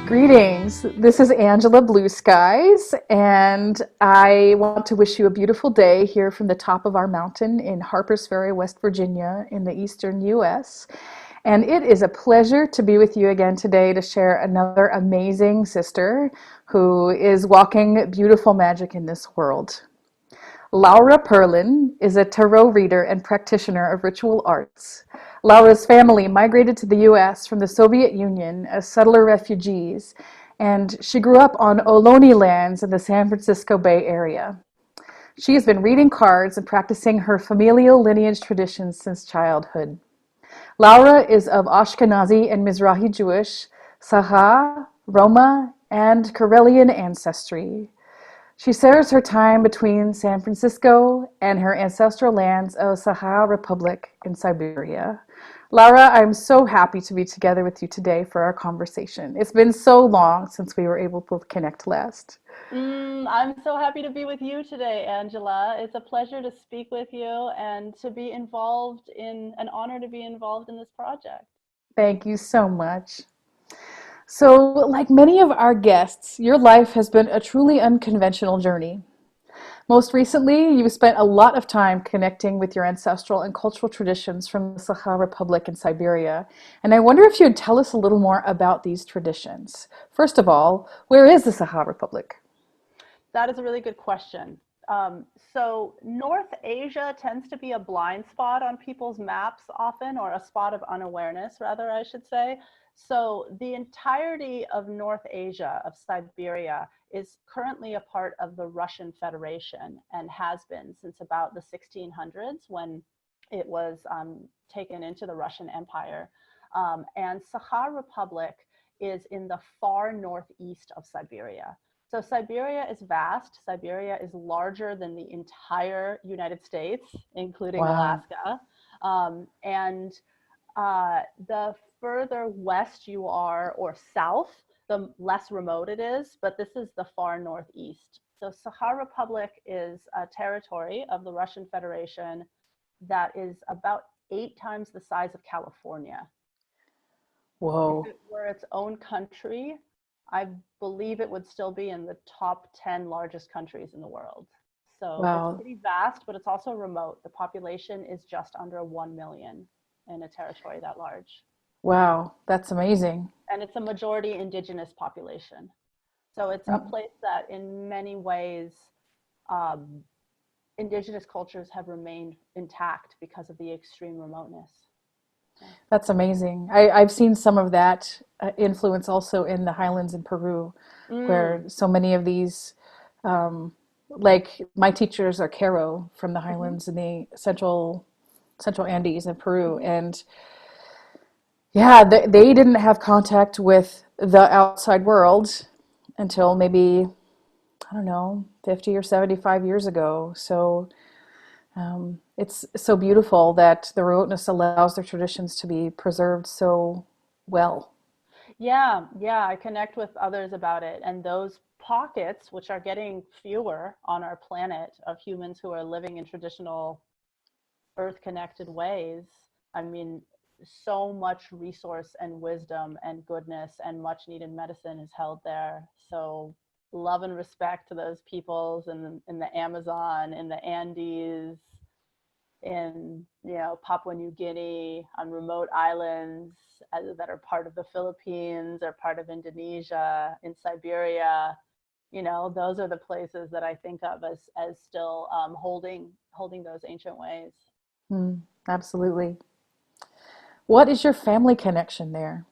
Greetings. This is Angela Blueskies, and I want to wish you a beautiful day here from the top of our mountain in Harpers Ferry, West Virginia, in the eastern U.S. And it is a pleasure to be with you again today to share another amazing sister who is walking beautiful magic in this world. Laura Perlin is a tarot reader and practitioner of ritual arts. Laura's family migrated to the U.S. from the Soviet Union as settler refugees, and she grew up on Ohlone lands in the San Francisco Bay Area. She has been reading cards and practicing her familial lineage traditions since childhood. Laura is of Ashkenazi and Mizrahi Jewish, Sahab, Roma, and Karelian ancestry. She shares her time between San Francisco and her ancestral lands of Sahab Republic in Siberia. Laura, I'm so happy to be together with you today for our conversation. It's been so long since we were able to connect last. I'm so happy to be with you today, Angela. It's a pleasure to speak with you and to be involved an honor to be involved in this project. Thank you so much. So, like many of our guests, your life has been a truly unconventional journey. Most recently, you've spent a lot of time connecting with your ancestral and cultural traditions from the Sakha Republic in Siberia. And I wonder if you'd tell us a little more about these traditions. First of all, where is the Sakha Republic? That is a really good question. So North Asia tends to be a blind spot on people's maps often, or a spot of unawareness, rather, I should say. So the entirety of North Asia, of Siberia, is currently a part of the Russian Federation and has been since about the 1600s when it was taken into the Russian Empire. And Sakha Republic is in the far northeast of Siberia. So Siberia is vast. Siberia is larger than the entire United States, including Wow. Alaska. The further west you are, or south, the less remote it is, but this is the far northeast. So Sakha Republic is a territory of the Russian Federation that is about 8 times the size of California. If Whoa. it were its own country, I believe it would still be in the top 10 largest countries in the world. So it's Wow. pretty vast, but it's also remote. The population is just under 1 million in a territory that large. Wow. That's amazing. And it's a majority indigenous population. So it's a place that in many ways, indigenous cultures have remained intact because of the extreme remoteness. That's amazing. I've seen some of that influence also in the highlands in Peru, where so many of these, like my teachers are Q'ero from the Mm-hmm. highlands in the central Andes in Peru, Mm-hmm. and yeah, they didn't have contact with the outside world until maybe, I don't know, 50 or 75 years ago. So it's so beautiful that the remoteness allows their traditions to be preserved so well. Yeah, I connect with others about it. And those pockets, which are getting fewer on our planet, of humans who are living in traditional earth connected ways, I mean, so much resource and wisdom and goodness and much needed medicine is held there. So love and respect to those peoples in the Amazon, in the Andes, in Papua New Guinea, on remote islands that are part of the Philippines or part of Indonesia, in Siberia. Those are the places that I think of as still holding those ancient ways. Absolutely. What is your family connection there?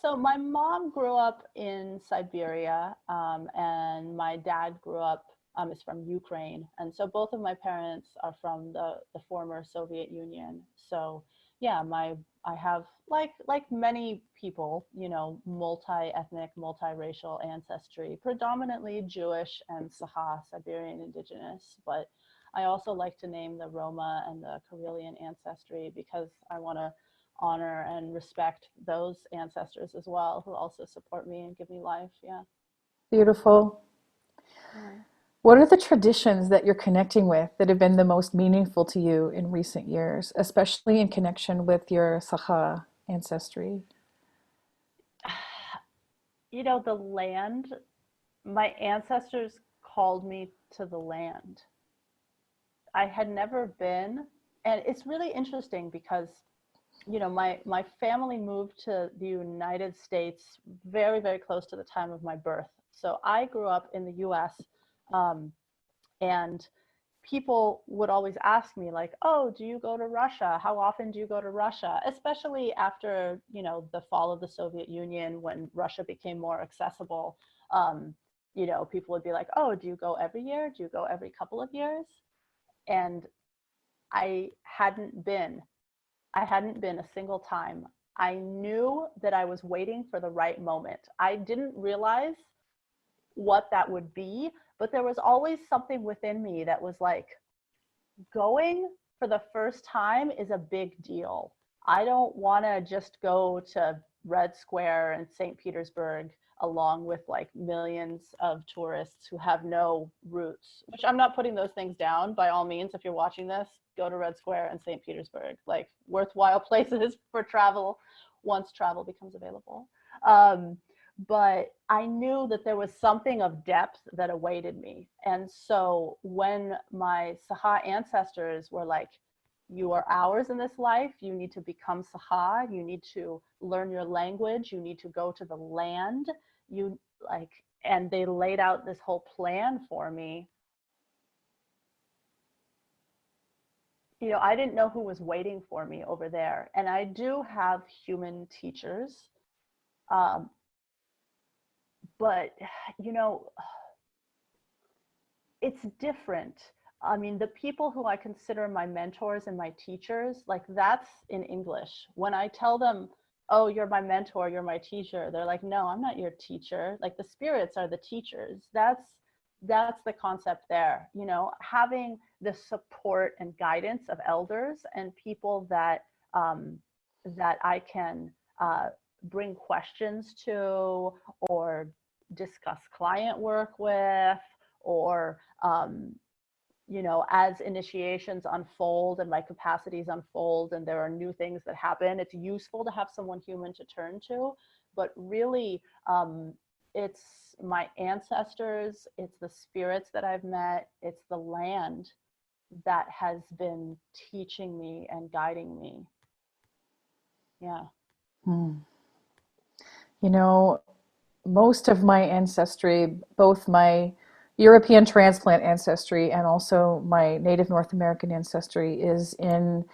So my mom grew up in Siberia, and my dad grew up is from Ukraine, and so both of my parents are from the former Soviet Union. So yeah, I have like many people, multi-ethnic, multiracial ancestry, predominantly Jewish and Saha, Siberian indigenous, but I also like to name the Roma and the Karelian ancestry because I want to honor and respect those ancestors as well, who also support me and give me life. Yeah. Beautiful. Yeah. What are the traditions that you're connecting with that have been the most meaningful to you in recent years, especially in connection with your Sahab ancestry? You know, the land, my ancestors called me to the land. I had never been, and it's really interesting because my family moved to the United States very, very close to the time of my birth. So I grew up in the US, um, and people would always ask me like, "Oh, do you go to Russia? How often do you go to Russia?" Especially after, the fall of the Soviet Union, when Russia became more accessible. Um, People would be like, "Oh, do you go every year? Do you go every couple of years?" And I hadn't been. I hadn't been a single time. I knew that I was waiting for the right moment. I didn't realize what that would be, but there was always something within me that was like, going for the first time is a big deal. I don't want to just go to Red Square in St. Petersburg along with like millions of tourists who have no roots, which I'm not putting those things down by all means. If you're watching this, go to Red Square and St. Petersburg, like worthwhile places for travel once travel becomes available. Um, but I knew that there was something of depth that awaited me. And so when my Saha ancestors were like, "You are ours in this life, you need to become Saha, you need to learn your language, you need to go to the land," you like, and they laid out this whole plan for me. I didn't know who was waiting for me over there. And I do have human teachers, um, but you know it's different. I mean, the people who I consider my mentors and my teachers, like, that's in English. When I tell them, "Oh, you're my mentor, you're my teacher," they're like, "No, I'm not your teacher. Like, the spirits are the teachers." That's the concept there. Having the support and guidance of elders and people that I can bring questions to, or discuss client work with, or as initiations unfold and my capacities unfold and there are new things that happen, it's useful to have someone human to turn to. But really, it's my ancestors, it's the spirits that I've met, it's the land that has been teaching me and guiding me. Yeah. Hmm. You know, most of my ancestry, both my European transplant ancestry and also my Native North American ancestry, is in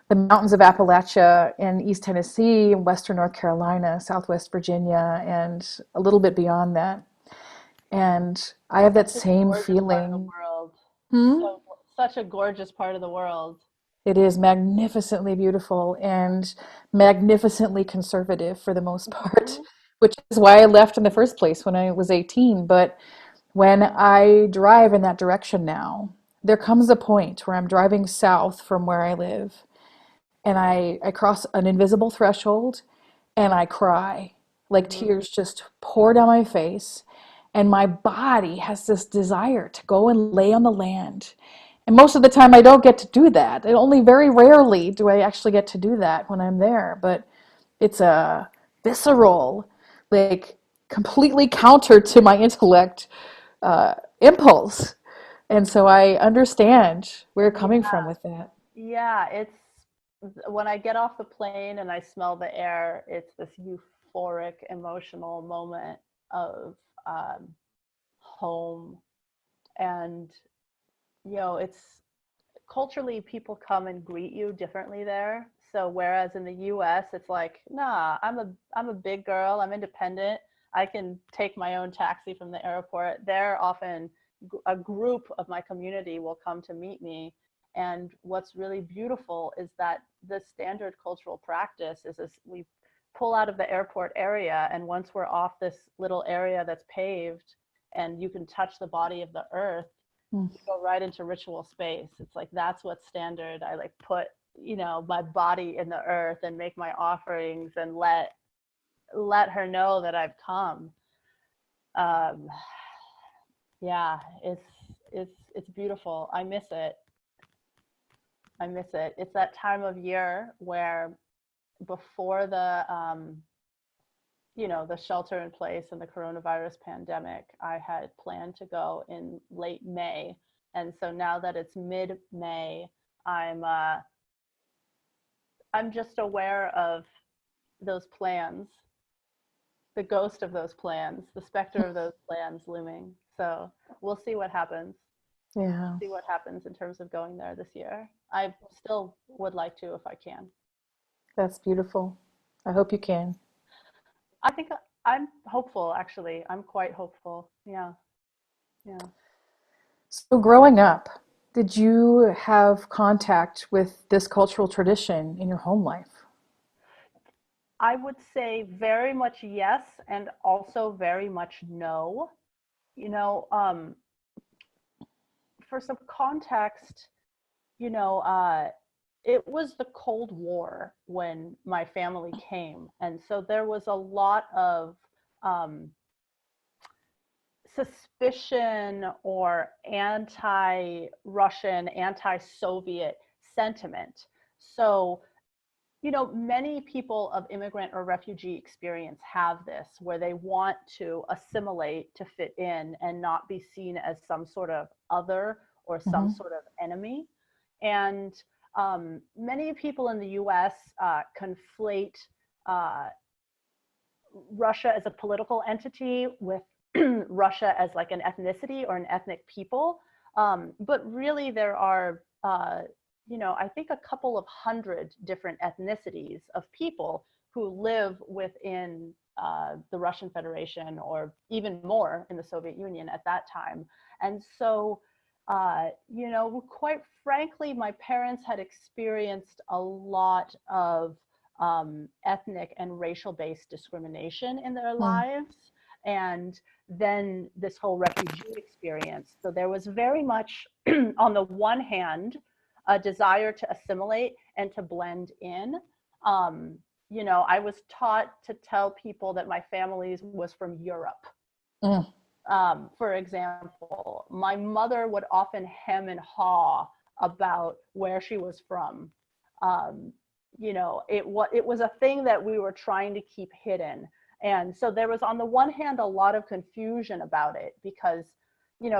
the mountains of Appalachia in East Tennessee, Western North Carolina, Southwest Virginia, and a little bit beyond that. And I have that Such a same gorgeous part of the feeling. world. Hmm? Such a gorgeous part of the world. It is magnificently beautiful and magnificently conservative for the most part, Mm-hmm. which is why I left in the first place when I was 18. But when I drive in that direction now, there comes a point where I'm driving south from where I live and I cross an invisible threshold and I cry. Like Mm-hmm. tears just pour down my face. And my body has this desire to go and lay on the land. And most of the time, I don't get to do that. And only very rarely do I actually get to do that when I'm there. But it's a visceral, like completely counter to my intellect impulse. And so I understand where you're coming Yeah. from with that. Yeah, it's when I get off the plane and I smell the air, it's this euphoric emotional moment of um, home. And, it's culturally, people come and greet you differently there. So whereas in the US, it's like, "Nah, I'm a big girl, I'm independent. I can take my own taxi from the airport." There often a group of my community will come to meet me. And what's really beautiful is that the standard cultural practice is this: we pull out of the airport area, and once we're off this little area that's paved and you can touch the body of the earth, Mm. go right into ritual space. It's like, that's what's standard. I like put, my body in the earth and make my offerings and let her know that I've come. Um, yeah, it's it's beautiful. I miss it. I miss it. It's that time of year where before the shelter in place and the coronavirus pandemic, I had planned to go in late May. And so now that it's mid-May, I'm just aware of those plans, the ghost of those plans, the specter of those plans looming. So we'll see what happens. Yeah, See what happens in terms of going there this year. I still would like to if I can. that's beautiful. I hope you can. I think I'm hopeful, actually. I'm quite hopeful. Yeah. Yeah. So, growing up, did you have contact with this cultural tradition in your home life? I would say very much yes, and also very much no. You know, for some context, you know, it was the Cold War when my family came. And so there was a lot of um, suspicion or anti-Russian, anti-Soviet sentiment. So, many people of immigrant or refugee experience have this, where they want to assimilate to fit in and not be seen as some sort of other or some Hmm. sort of enemy. And many people in the US conflate uh, Russia as a political entity with Russia as like an ethnicity or an ethnic people. But really, there are, I think a couple of hundred different ethnicities of people who live within the Russian Federation, or even more in the Soviet Union at that time. And so, quite frankly, my parents had experienced a lot of ethnic and racial-based discrimination in their Mm. lives, and then this whole refugee experience. So there was very much, on the one hand, a desire to assimilate and to blend in. I was taught to tell people that my family was from Europe. Mm. For example, my mother would often hem and haw about where she was from. Um, it was a thing that we were trying to keep hidden. And so there was, on the one hand, a lot of confusion about it because,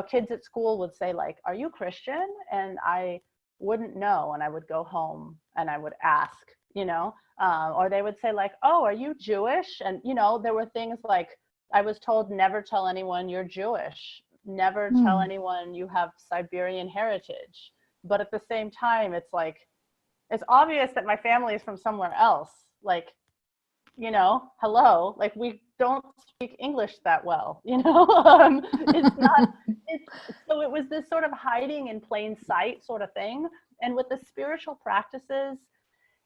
kids at school would say, like, "Are you Christian?" And I wouldn't know. And I would go home and I would ask, or they would say, like, "Oh, are you Jewish?" And, there were things like, I was told, never tell anyone you're Jewish, never tell Mm. anyone you have Siberian heritage. But at the same time, it's like, it's obvious that my family is from somewhere else. Like, hello, like, we don't speak English that well, it's not, it's, so it was this sort of hiding in plain sight sort of thing. And with the spiritual practices,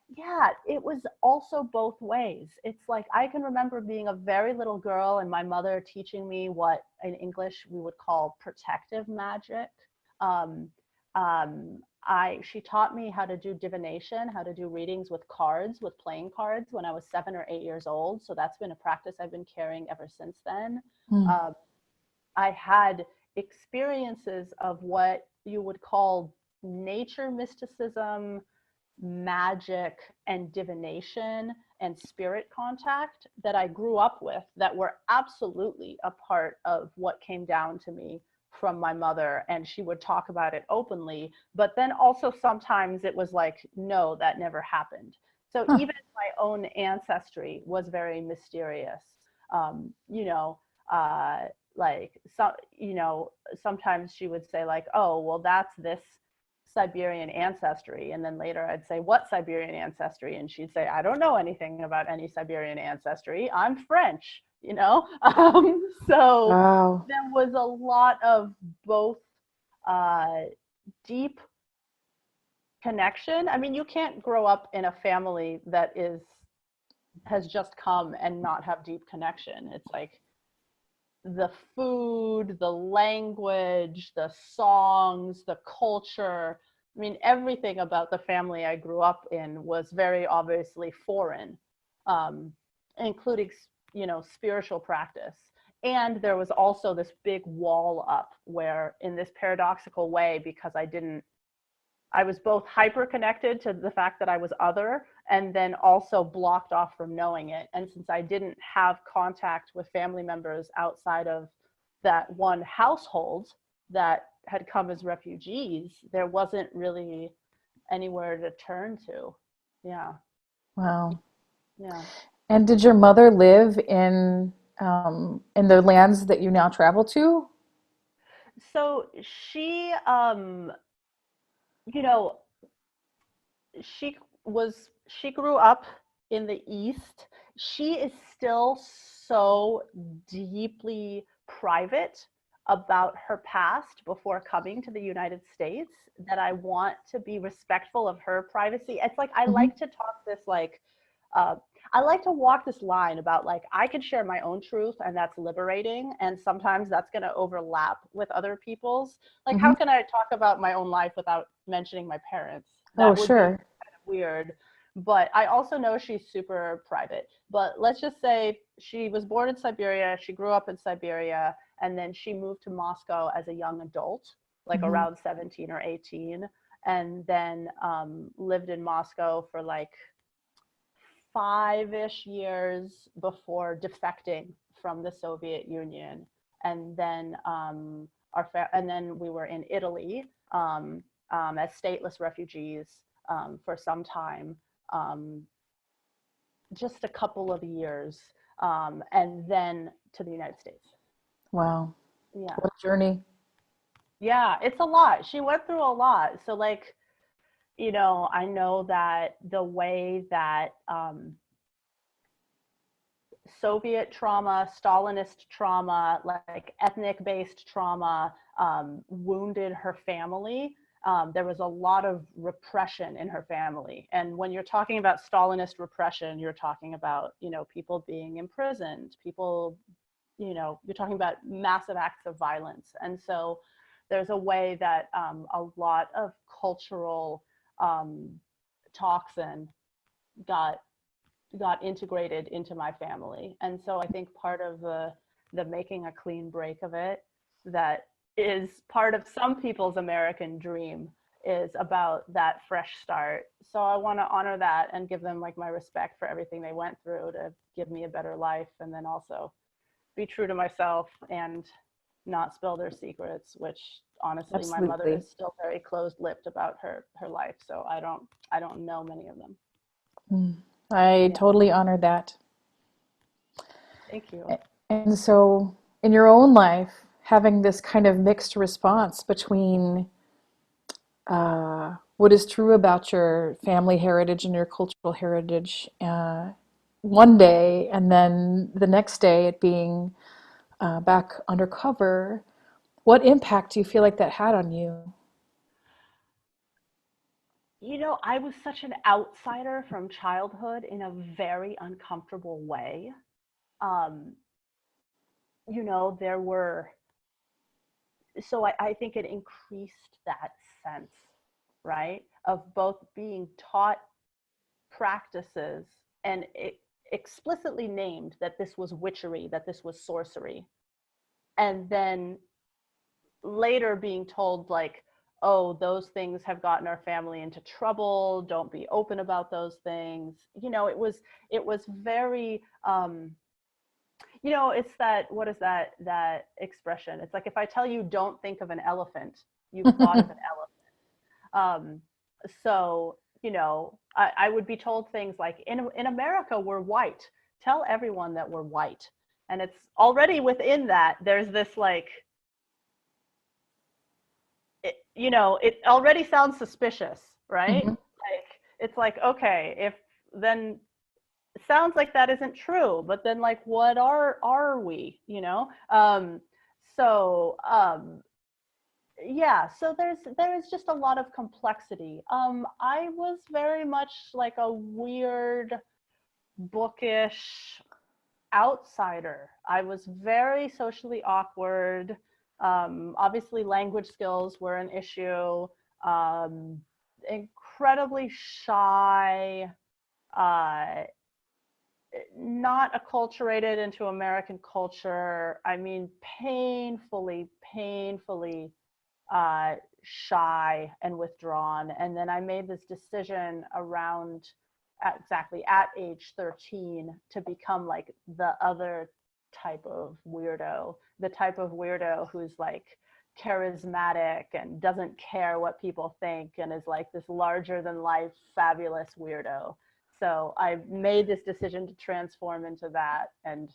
yeah, it was also both ways. It's like, I can remember being a very little girl and my mother teaching me what in English we would call protective magic. Um, she taught me how to do divination, how to do readings with cards, with playing cards, when I was 7 or 8 years old. So that's been a practice I've been carrying ever since then. Mm. Um, I had experiences of what you would call nature mysticism, magic, and divination and spirit contact that I grew up with, that were absolutely a part of what came down to me from my mother. And she would talk about it openly, but then also sometimes it was like, no, that never happened. So Huh. even my own ancestry was very mysterious. um, you know uh, like, sometimes she would say, like, "Oh, well, that's this Siberian ancestry." And then later I'd say, "What Siberian ancestry?" And she'd say, "I don't know anything about any Siberian ancestry. I'm French." So Wow. there was a lot of both uh, deep connection. I mean, you can't grow up in a family that has just come and not have deep connection. It's like the food, the language, the songs, the culture. I mean, everything about the family I grew up in was very obviously foreign, um, including, spiritual practice. And there was also this big wall up where, in this paradoxical way, because I was both hyper connected to the fact that I was other and then also blocked off from knowing it. And since I didn't have contact with family members outside of that one household that had come as refugees, there wasn't really anywhere to turn to. Yeah. Wow. Yeah. And did your mother live in the lands that you now travel to? So you know, she she grew up in the East. She is still so deeply private about her past before coming to the United States that I want to be respectful of her privacy. It's like I Hmm. like to talk this like uh, I like to walk this line about like I can share my own truth and that's liberating, and sometimes that's going to overlap with other people's. Like, how Hmm. can I talk about my own life without mentioning my parents? Oh, That would be sure. kind of weird. But I also know she's super private. But let's just say she was born in Siberia, she grew up in Siberia, and then she moved to Moscow as a young adult, like Hmm. around 17 or 18, and then lived in Moscow for like 5-ish years before defecting from the Soviet Union. And then and then we were in Italy as stateless refugees for some time, um, just a couple of years, and then to the United States. Wow. Yeah, What a journey. yeah, it's a lot. She went through a lot. So like, I know that the way that Soviet trauma, Stalinist trauma, like ethnic based trauma, wounded her family. There was a lot of repression in her family. And when you're talking about Stalinist repression, you're talking about, people being imprisoned, people, you're talking about massive acts of violence. And so there's a way that a lot of cultural um, toxin got integrated into my family. And so I think part of the making a clean break of it, that is part of some people's American dream, is about that fresh start. So I want to honor that and give them like my respect for everything they went through to give me a better life, and then also be true to myself and not spill their secrets, which honestly my mother Absolutely. is still very closed-lipped about her life, so I don't know many of them. Mm. I Yeah. totally honor that. Thank you. And so, in your own life, having this kind of mixed response between what is true about your family heritage and your cultural heritage one day, and then the next day it being back undercover, what impact do you feel like that had on you? I was such an outsider from childhood in a very uncomfortable way. Um, there were, so I think it increased that sense, right, of both being taught practices and it explicitly named that this was witchery, that this was sorcery, and then later being told like, oh, those things have gotten our family into trouble, don't be open about those things. It was very it's that, what is that expression, it's like if I tell you don't think of an elephant, you've thought of an elephant. So I would be told things like, in America we're white, tell everyone that we're white. And it's already within that there's this like, it already sounds suspicious, right? Hmm. Like, it's like, okay, if then it sounds like that isn't true, but then like, what are we, so yeah, so there is just a lot of complexity. I was very much like a weird, bookish outsider. I was very socially awkward. Obviously, language skills were an issue. Um, Incredibly shy. Uh, not acculturated into American culture. I mean, painfully shy and withdrawn. And then I made this decision around exactly at age 13 to become like the other type of weirdo, the type of weirdo who's like charismatic and doesn't care what people think and is like this larger than life fabulous weirdo. So I made this decision to transform into that, and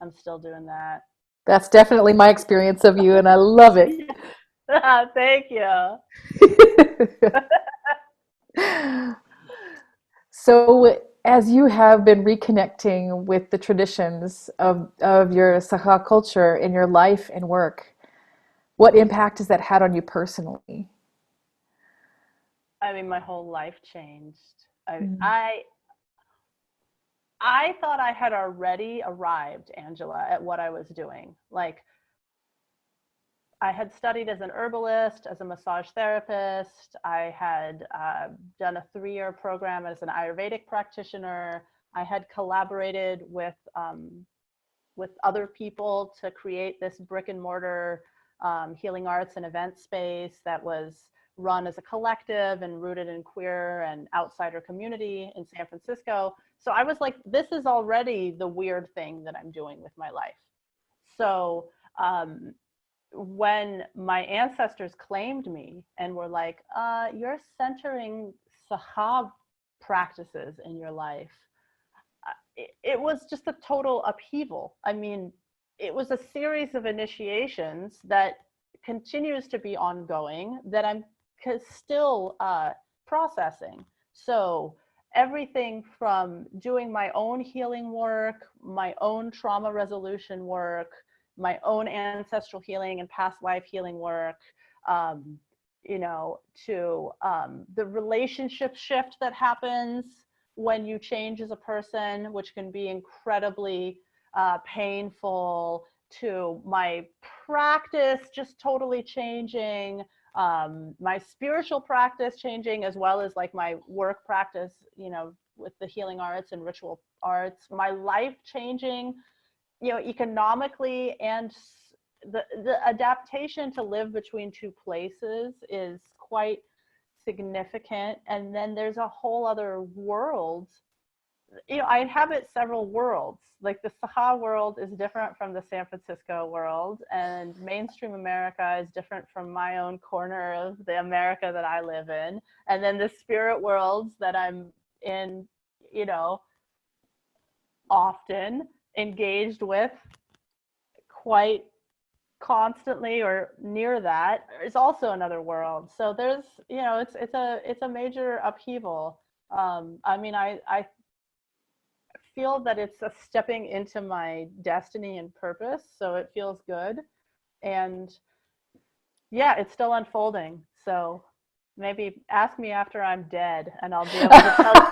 I'm still doing that. That's definitely my experience of you, and I love it. Thank you. So, as you have been reconnecting with the traditions of your Sahab culture in your life and work, what impact has that had on you personally? I mean, my whole life changed. I, Mm. I I thought I had already arrived, Angela, at what I was doing. Like, I had studied as an herbalist, as a massage therapist. I had done a 3-year program as an Ayurvedic practitioner. I had collaborated with other people to create this brick and mortar healing arts and event space that was run as a collective and rooted in queer and outsider community in San Francisco. So I was like, this is already the weird thing that I'm doing with my life. So um, when my ancestors claimed me and were like, you're centering Sahab practices in your life, it was just a total upheaval. I mean, it was a series of initiations that continues to be ongoing that I'm still processing. So everything from doing my own healing work, my own trauma resolution work, my own ancestral healing and past life healing work, um, to the relationship shift that happens when you change as a person, which can be incredibly painful, to my practice just totally changing, my spiritual practice changing, as well as like my work practice, with the healing arts and ritual arts, my life changing, economically, and the adaptation to live between two places is quite significant. And then there's a whole other world. I inhabit several worlds. Like the Saha world is different from the San Francisco world, and mainstream America is different from my own corner of the America that I live in. And then the spirit worlds that I'm in, you know, often engaged with quite constantly or near that is also another world. So there's, it's a major upheaval. I mean, I feel that it's a stepping into my destiny and purpose, so it feels good. And yeah, it's still unfolding. So maybe ask me after I'm dead and I'll be able to tell you.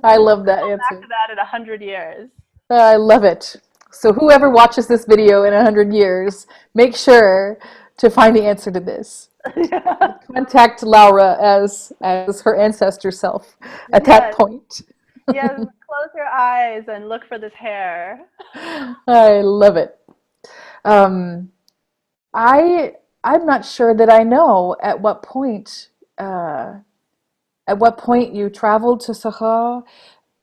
I love that Back answer. to that in 100 years. I love it. So whoever watches this video in 100 years, make sure to find the answer to this. Contact Laura as her ancestor self at that Yes, point. yes. Close your eyes and look for this hair. I love it. Um, I I'm not sure that I know uh, at what point you traveled to Sahar,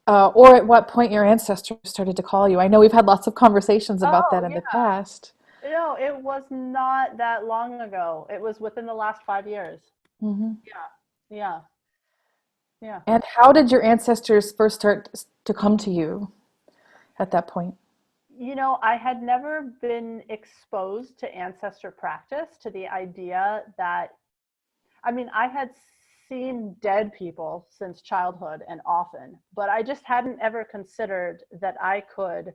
or at what point your ancestors started to call you. I know we've had lots of conversations about that Oh, in the yeah. past. No, it was not that long ago. It was within the last 5 years. Hmm. Yeah, yeah, yeah. And how did your ancestors first start to come to you at that point? I had never been exposed to ancestor practice, to the idea that, I mean, I had seen dead people since childhood and often, but I just hadn't ever considered that I could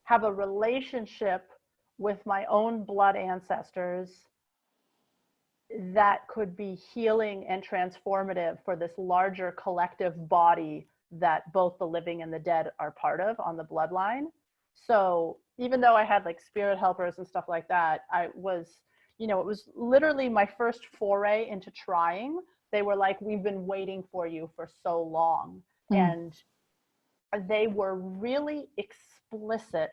have a relationship with my own blood ancestors that could be healing and transformative for this larger collective body that both the living and the dead are part of on the bloodline. So even though I had like spirit helpers and stuff like that, I was, it was literally my first foray into trying They were like, we've been waiting for you for so long. Mm. And they were really explicit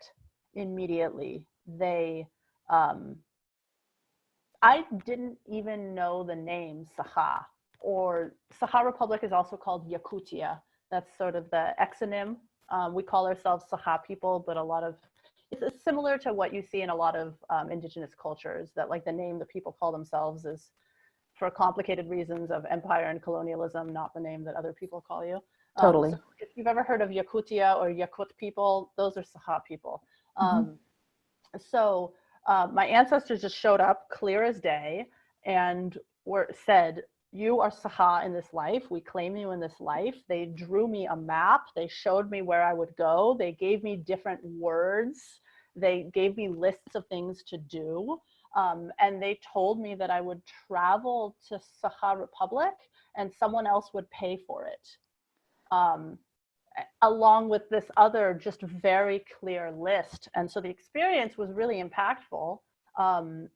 immediately. Um, I didn't even know the name Saha, or Saha Republic is also called Yakutia. That's sort of the exonym. We call ourselves Saha people, but a lot of it's similar to what you see in a lot of indigenous cultures, that like the name that people call themselves is for complicated reasons of empire and colonialism, not the name that other people call you. So Totally. if you've ever heard of Yakutia or Yakut people, those are Saha people. Hmm. So my ancestors just showed up clear as day and said, you are Saha in this life. We claim you in this life. They drew me a map. They showed me where I would go. They gave me different words. They gave me lists of things to do. And they told me that I would travel to Saha Republic and someone else would pay for it. Um, Along with this other just very clear list. And so the experience was really impactful. Um,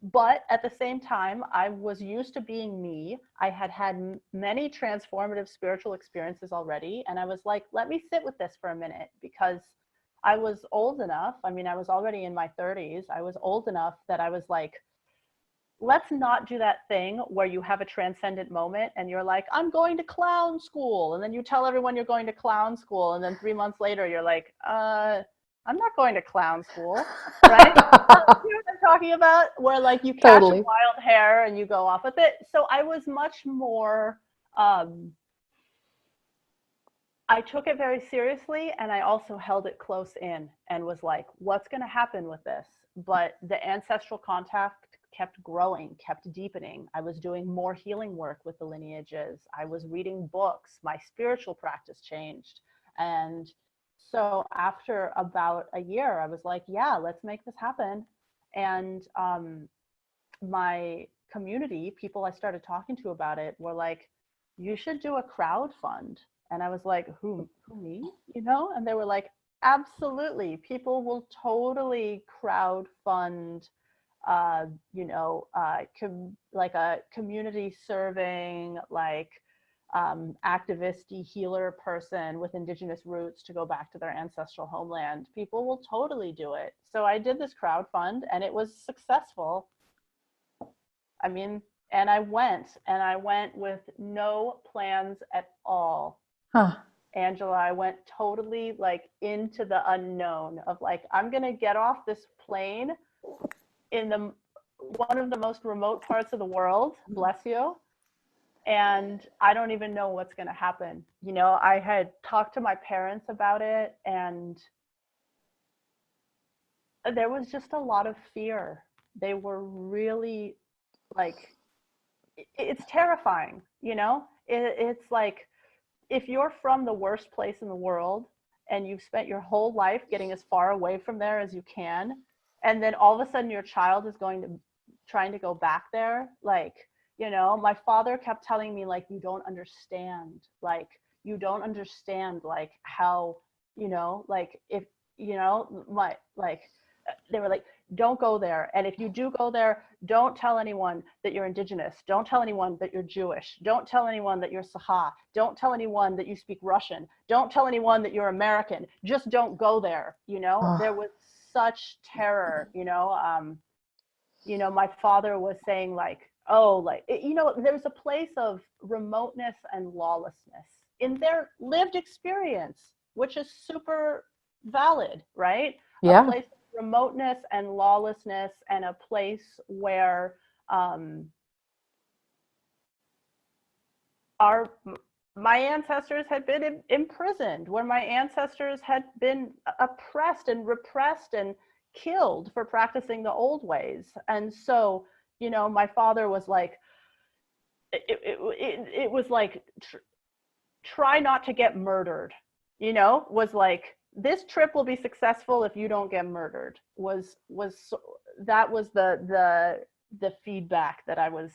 but at the same time, I was used to being me. I had had many transformative spiritual experiences already. And I was like, let me sit with this for a minute, because I was old enough. I mean, I was already in my 30s. I was old enough that I was like, let's not do that thing where you have a transcendent moment and you're like, I'm going to clown school. And then you tell everyone you're going to clown school. And then 3 months later, you're like, I'm not going to clown school, right? You know what I'm talking about? Where like you catch a Totally. wild hair and you go off with it. So I was much more, I took it very seriously, and I also held it close in and was like, what's going to happen with this? But the ancestral contact kept growing, kept deepening. I was doing more healing work with the lineages. I was reading books. My spiritual practice changed. And so after about a year, I was like, yeah, let's make this happen. And my community, people I started talking to about it, were like, you should do a crowd fund. And I was like, who me? You know? And they were like, absolutely. People will totally crowd fund, like a community serving, like activisty healer person with indigenous roots to go back to their ancestral homeland. People will totally do it. So I did this crowd fund and it was successful. I mean, and I went with no plans at all. Huh. Angela, I went totally like into the unknown of like, I'm going to get off this plane in the one of the most remote parts of the world, bless you, and I don't even know what's going to happen. You know, I had talked to my parents about it, and there was just a lot of fear. They were really like, it's terrifying, you know? It's like, if you're from the worst place in the world and you've spent your whole life getting as far away from there as you can, and then all of a sudden your child is trying to go back there, like, you know, my father kept telling me, like, you don't understand, like, you don't understand, like, how, you know, like, if, you know, my, like, they were like, don't go there. And if you do go there, don't tell anyone that you're Indigenous. Don't tell anyone that you're Jewish. Don't tell anyone that you're Sahab. Don't tell anyone that you speak Russian. Don't tell anyone that you're American. Just don't go there. You know, Oh. there was such terror, my father was saying like, oh, like, there's a place of remoteness and lawlessness in their lived experience, which is super valid, right? A Yeah. place of remoteness and lawlessness, and a place where um, our my ancestors had been imprisoned, where my ancestors had been oppressed and repressed and killed for practicing the old ways. And so, my father was like, it was like, try not to get murdered, was like, this trip will be successful if you don't get murdered, that was the feedback that I was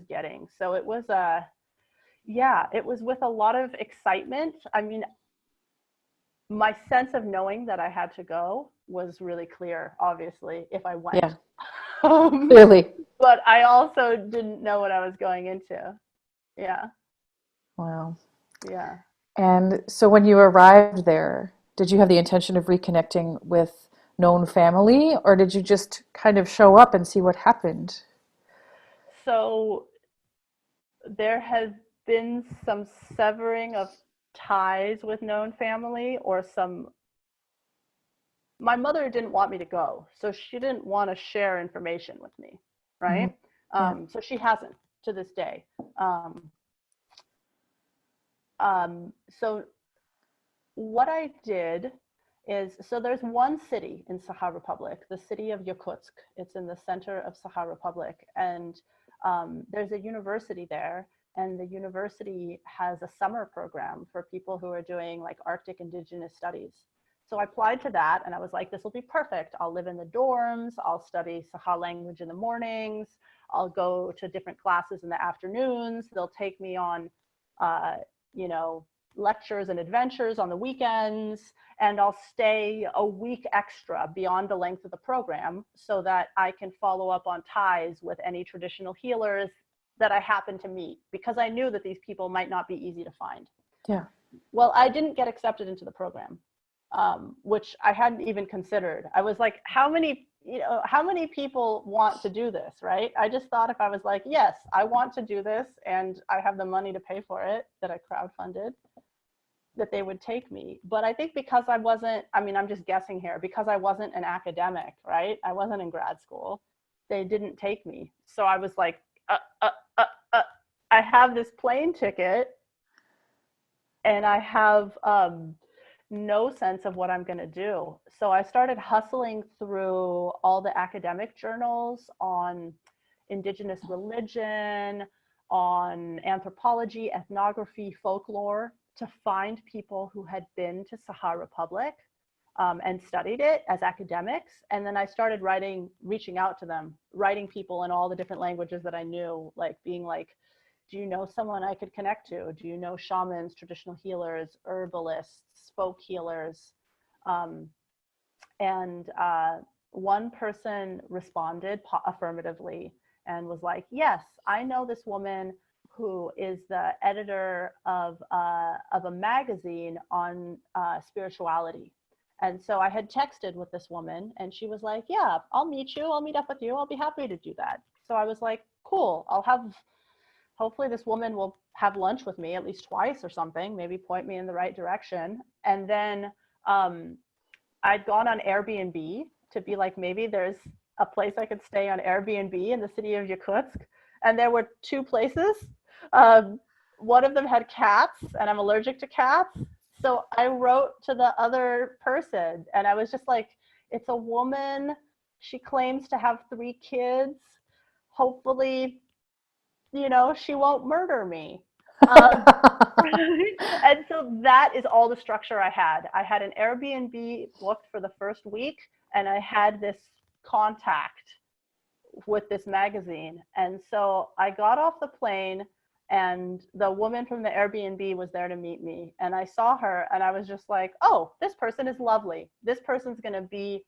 getting. So it was yeah, it was with a lot of excitement. I mean, my sense of knowing that I had to go was really clear, obviously, if I went. Yeah. Um, Clearly. but I also didn't know what I was going into. Yeah. Wow. Yeah. And so when you arrived there, did you have the intention of reconnecting with known family, or did you just kind of show up and see what happened? So there has been some severing of ties with known family, or some, my mother didn't want me to go, so she didn't want to share information with me, Hmm. right? Yeah. So she hasn't to this day. Um, so what I did is, so there's one city in Sahab Republic, the city of Yakutsk. It's in the center of Sahab Republic, and there's a university there, and the university has a summer program for people who are doing like Arctic Indigenous studies. So I applied to that, and I was like, this will be perfect. I'll live in the dorms, I'll study Sahab language in the mornings, I'll go to different classes in the afternoons. They'll take me on, uh, you know, lectures and adventures on the weekends, and I'll stay a week extra beyond the length of the program so that I can follow up on ties with any traditional healers that I happen to meet, because I knew that these people might not be easy to find. Yeah. Well, I didn't get accepted into the program, which I hadn't even considered. I was like, how many people want to do this, right? I just thought if I was like, yes, I want to do this and I have the money to pay for it, that I crowdfunded, that they would take me. But I think because I wasn't, I mean, I'm just guessing here, because I wasn't an academic, right? I wasn't in grad school. They didn't take me. So I was like, uh, uh, uh, uh, I have this plane ticket and I have no sense of what I'm going to do. So I started hustling through all the academic journals on Indigenous religion, on anthropology, ethnography, folklore, to find people who had been to Sahara Republic and studied it as academics. And then I started reaching out to them, writing people in all the different languages that I knew, like being like, do you know someone I could connect to? Do you know shamans, traditional healers, herbalists, folk healers? Um, and one person responded affirmatively and was like, yes, I know this woman who is the editor of a magazine on spirituality. And so I had texted with this woman, and she was like, yeah, I'll meet you. I'll meet up with you. I'll be happy to do that. So I was like, cool. Hopefully this woman will have lunch with me at least twice or something, maybe point me in the right direction. And then um, I'd gone on Airbnb to be like, maybe there's a place I could stay on Airbnb in the city of Yakutsk. And there were two places. Um, One of them had cats, and I'm allergic to cats. So I wrote to the other person, and I was just like, it's a woman. She claims to have 3 kids. Hopefully, she won't murder me. Um, and so that is all the structure I had. I had an Airbnb booked for the first week, and I had this contact with this magazine. And so I got off the plane, and the woman from the Airbnb was there to meet me. And I saw her, and I was just like, oh, this person is lovely. This person's going to be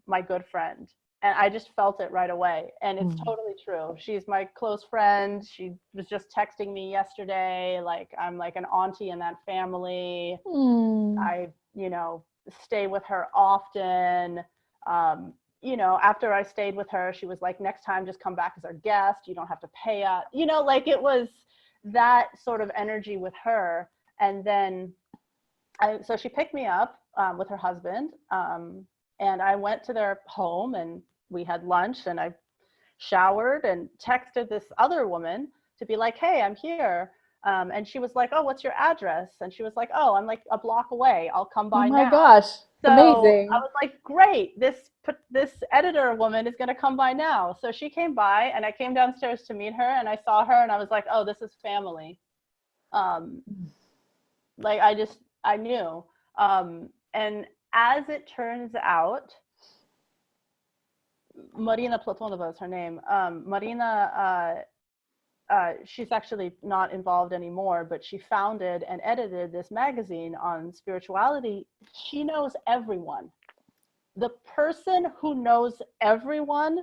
my good friend. And I just felt it right away. And it's Mm. totally true. She's my close friend. She was just texting me yesterday. Like, I'm like an auntie in that family. Mm. I, stay with her often. Um, After I stayed with her, she was like, next time, just come back as our guest. You don't have to pay us. Like it was that sort of energy with her. And then, so she picked me up with her husband. And I went to their home, and we had lunch, and I showered and texted this other woman to be like, hey, I'm here. And she was like, oh, what's your address? And she was like, oh, I'm like a block away. I'll come Oh by my now. gosh, So I amazing. was like, great, this editor woman is going to come by now. So she came by, and I came downstairs to meet her, and I saw her, and I was like, oh, this is family. Um, like I knew. And as it turns out, Marina Platonova is her name. Marina, she's actually not involved anymore, but she founded and edited this magazine on spirituality. She knows everyone. The person who knows everyone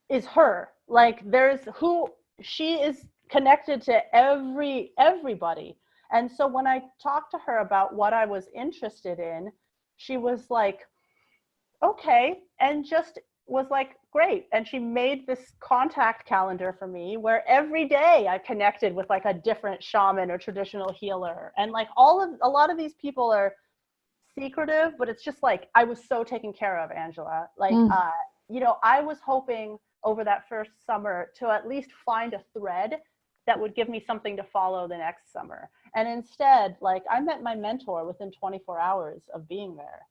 is her. Like, there's who she is connected to everybody. And so when I talked to her about what I was interested in, she was like, okay, and just was like, great. And she made this contact calendar for me where every day I connected with like a different shaman or traditional healer. And like a lot of these people are secretive, but it's just like, I was so taken care of, Angela. Like, Mm. I was hoping over that first summer to at least find a thread that would give me something to follow the next summer. And instead, like, I met my mentor within 24 hours of being there.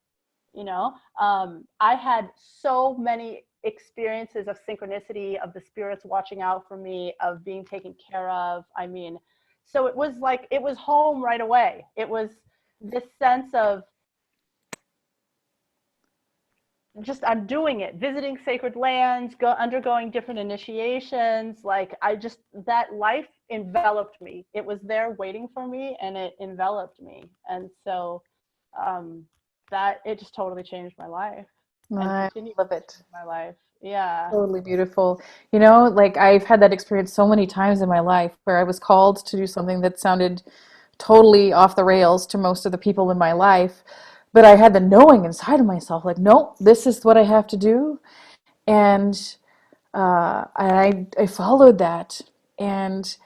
I had so many experiences of synchronicity, of the spirits watching out for me, of being taken care of. I mean, so it was like, it was home right away. It was this sense of just, I'm doing it, visiting sacred lands, undergoing different initiations. Like, that life enveloped me. It was there waiting for me, and it enveloped me. And so that it just totally changed my life and I continues love to it. change my life. Yeah. Totally beautiful. You know, like I've had that experience so many times in my life where I was called to do something that sounded totally off the rails to most of the people in my life, but I had the knowing inside of myself, like, no, this is what I have to do. And I followed that. And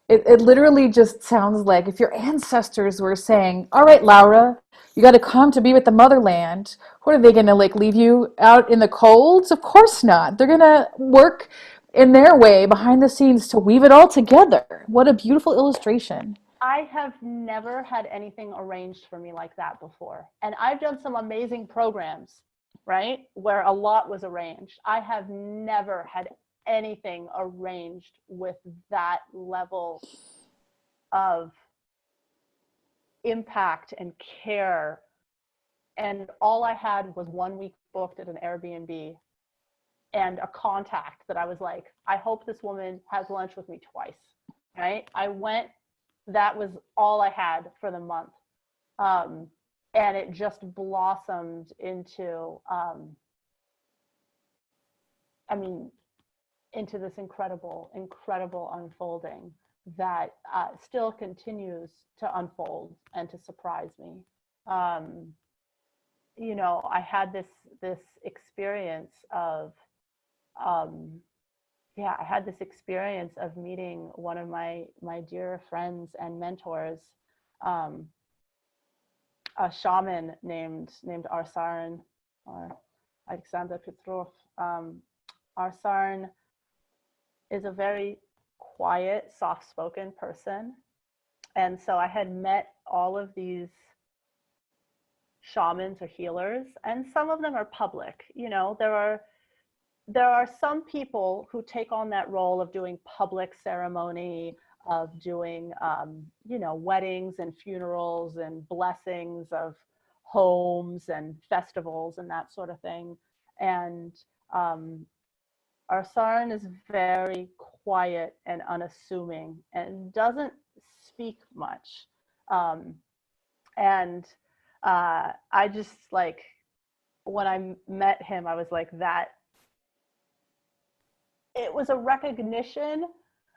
it literally just sounds like if your ancestors were saying, all right, Laura, you got to come to be with the motherland. What are they going to like leave you out in the colds? Of course not. They're going to work in their way behind the scenes to weave it all together. What a beautiful illustration. I have never had anything arranged for me like that before. And I've done some amazing programs, right, where a lot was arranged. I have never had anything arranged with that level of impact and care. And all I had was 1 week booked at an Airbnb and a contact that I was like, I hope this woman has lunch with me twice, right? I went, that was all I had for the month. Um, and it just blossomed into, I mean, into this incredible, incredible unfolding that still continues to unfold and to surprise me. Um, I had this experience of, um, yeah, I had this experience of meeting one of my dear friends and mentors, um, a shaman named Arsarin, or Alexander Petrov. Arsarin is a very quiet, soft-spoken person, and so I had met all of these shamans or healers, and some of them are public. There are some people who take on that role of doing public ceremony, of doing weddings and funerals and blessings of homes and festivals and that sort of thing. And our Saran is very quiet and unassuming and doesn't speak much. Um, and I just like, when I met him, I was like, that it was a recognition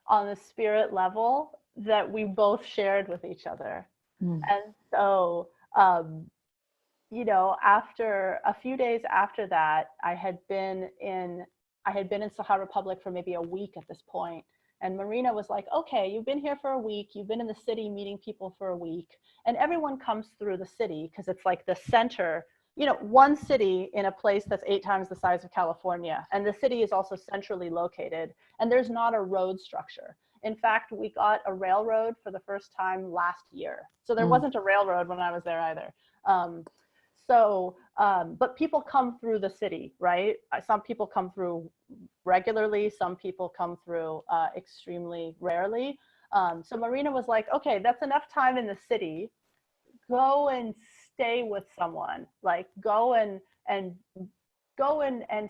on the spirit level that we both shared with each other. Mm. And so, after a few days after that, I had been in Sahab Republic for maybe a week at this point. And Marina was like, okay, you've been here for a week. You've been in the city meeting people for a week. And everyone comes through the city because it's like the center, one city in a place that's 8 times the size of California. And the city is also centrally located. And there's not a road structure. In fact, we got a railroad for the first time last year. So there Mm. wasn't a railroad when I was there either. But people come through the city, right? Some people come through regularly. Some people come through extremely rarely. So Marina was like, okay, that's enough time in the city. Go and stay with someone. Like, go and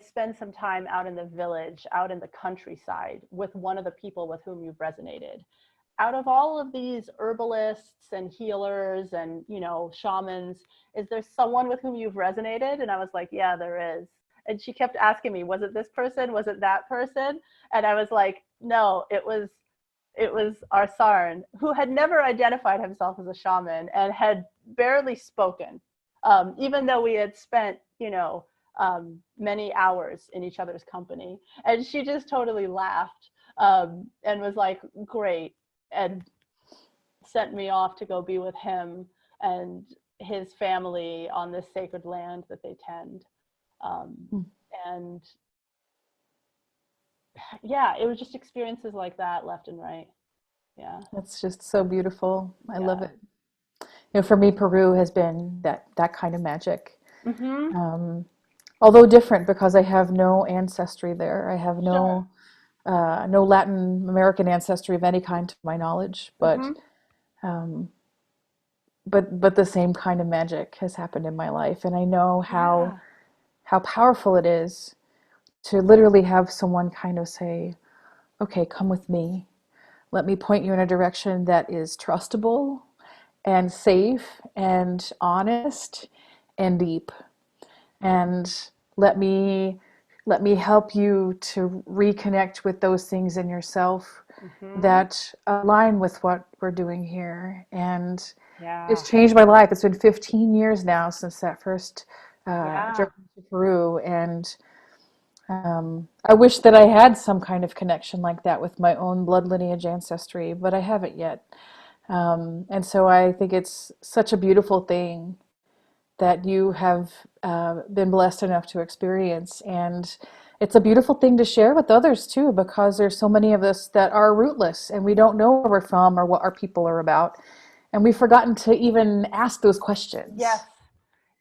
spend some time out in the village, out in the countryside with one of the people with whom you've resonated. Out of all of these herbalists and healers and shamans, is there someone with whom you've resonated? And I was like, yeah, there is. And she kept asking me, was it this person, was it that person? And I was like, no, it was our Sarn, who had never identified himself as a shaman and had barely spoken, even though we had spent, many hours in each other's company. And she just totally laughed, and was like, great, and sent me off to go be with him and his family on this sacred land that they tend. And yeah, it was just experiences like that left and right. Yeah. That's just so beautiful. I love Yeah. it. For me, Peru has been that kind of magic. Mm-hmm. Um, Although different because I have no ancestry there. I have Sure. no Latin American ancestry of any kind to my knowledge, Mm-hmm. um, but the same kind of magic has happened in my life, and I know Yeah. how powerful it is to literally have someone kind of say, "Okay, come with me. Let me point you in a direction that is trustable and safe and honest and deep." And let me let me help you to reconnect with those things in yourself Mm-hmm. that align with what we're doing here. And Yeah. it's changed my life. It's been 15 years now since that first Yeah. journey to Peru, and I wish that I had some kind of connection like that with my own blood lineage ancestry, but I haven't yet. And so I think it's such a beautiful thing that you have been blessed enough to experience. And it's a beautiful thing to share with others too, because there's so many of us that are rootless and we don't know where we're from or what our people are about. And we've forgotten to even ask those Yes. questions.